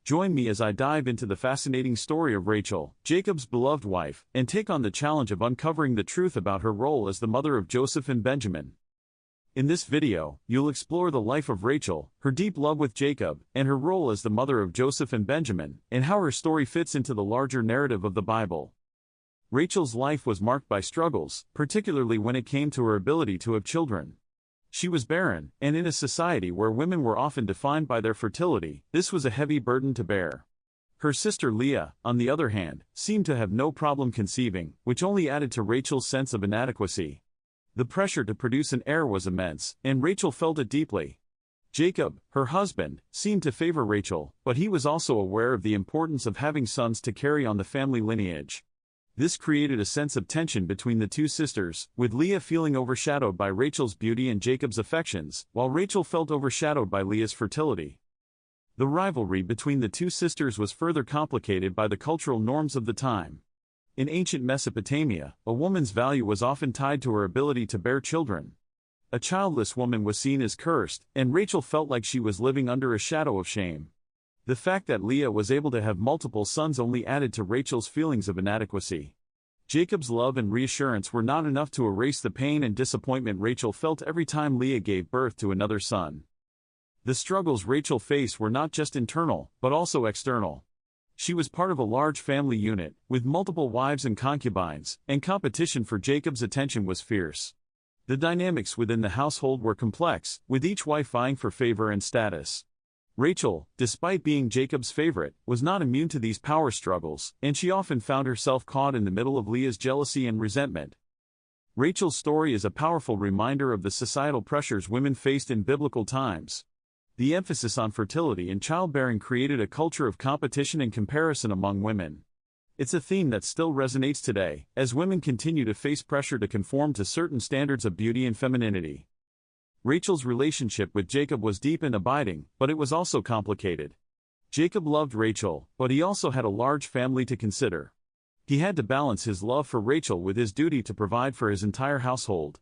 Join me as I dive into the fascinating story of Rachel, Jacob's beloved wife, and take on the challenge of uncovering the truth about her role as the mother of Joseph and Benjamin. In this video, you'll explore the life of Rachel, her deep love with Jacob, and her role as the mother of Joseph and Benjamin, and how her story fits into the larger narrative of the Bible. Rachel's life was marked by struggles, particularly when it came to her ability to have children. She was barren, and in a society where women were often defined by their fertility, this was a heavy burden to bear. Her sister Leah, on the other hand, seemed to have no problem conceiving, which only added to Rachel's sense of inadequacy. The pressure to produce an heir was immense, and Rachel felt it deeply. Jacob, her husband, seemed to favor Rachel, but he was also aware of the importance of having sons to carry on the family lineage. This created a sense of tension between the two sisters, with Leah feeling overshadowed by Rachel's beauty and Jacob's affections, while Rachel felt overshadowed by Leah's fertility. The rivalry between the two sisters was further complicated by the cultural norms of the time. In ancient Mesopotamia, a woman's value was often tied to her ability to bear children. A childless woman was seen as cursed, and Rachel felt like she was living under a shadow of shame. The fact that Leah was able to have multiple sons only added to Rachel's feelings of inadequacy. Jacob's love and reassurance were not enough to erase the pain and disappointment Rachel felt every time Leah gave birth to another son. The struggles Rachel faced were not just internal, but also external. She was part of a large family unit, with multiple wives and concubines, and competition for Jacob's attention was fierce. The dynamics within the household were complex, with each wife vying for favor and status. Rachel, despite being Jacob's favorite, was not immune to these power struggles, and she often found herself caught in the middle of Leah's jealousy and resentment. Rachel's story is a powerful reminder of the societal pressures women faced in biblical times. The emphasis on fertility and childbearing created a culture of competition and comparison among women. It's a theme that still resonates today, as women continue to face pressure to conform to certain standards of beauty and femininity. Rachel's relationship with Jacob was deep and abiding, but it was also complicated. Jacob loved Rachel, but he also had a large family to consider. He had to balance his love for Rachel with his duty to provide for his entire household.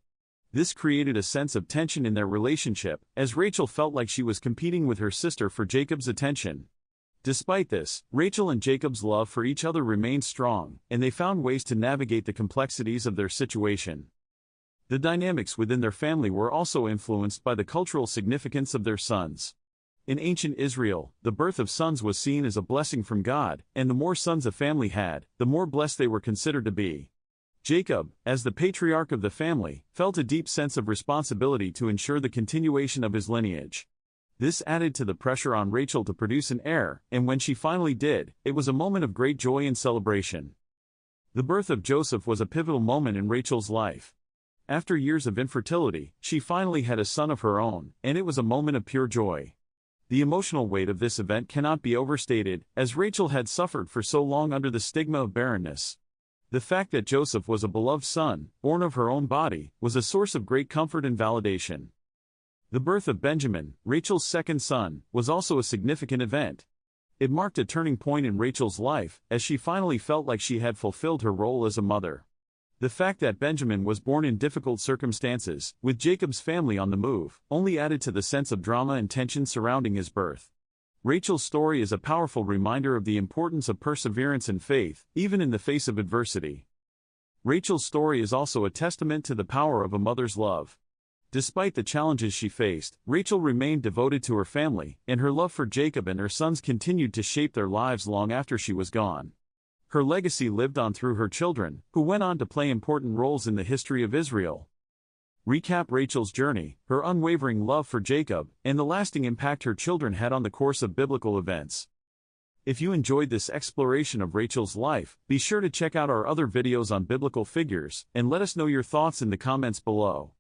This created a sense of tension in their relationship, as Rachel felt like she was competing with her sister for Jacob's attention. Despite this, Rachel and Jacob's love for each other remained strong, and they found ways to navigate the complexities of their situation. The dynamics within their family were also influenced by the cultural significance of their sons. In ancient Israel, the birth of sons was seen as a blessing from God, and the more sons a family had, the more blessed they were considered to be. Jacob, as the patriarch of the family, felt a deep sense of responsibility to ensure the continuation of his lineage. This added to the pressure on Rachel to produce an heir, and when she finally did, it was a moment of great joy and celebration. The birth of Joseph was a pivotal moment in Rachel's life. After years of infertility, she finally had a son of her own, and it was a moment of pure joy. The emotional weight of this event cannot be overstated, as Rachel had suffered for so long under the stigma of barrenness. The fact that Joseph was a beloved son, born of her own body, was a source of great comfort and validation. The birth of Benjamin, Rachel's second son, was also a significant event. It marked a turning point in Rachel's life, as she finally felt like she had fulfilled her role as a mother. The fact that Benjamin was born in difficult circumstances, with Jacob's family on the move, only added to the sense of drama and tension surrounding his birth. Rachel's story is a powerful reminder of the importance of perseverance and faith, even in the face of adversity. Rachel's story is also a testament to the power of a mother's love. Despite the challenges she faced, Rachel remained devoted to her family, and her love for Jacob and her sons continued to shape their lives long after she was gone. Her legacy lived on through her children, who went on to play important roles in the history of Israel. Recap Rachel's journey, her unwavering love for Jacob, and the lasting impact her children had on the course of biblical events. If you enjoyed this exploration of Rachel's life, be sure to check out our other videos on biblical figures, and let us know your thoughts in the comments below.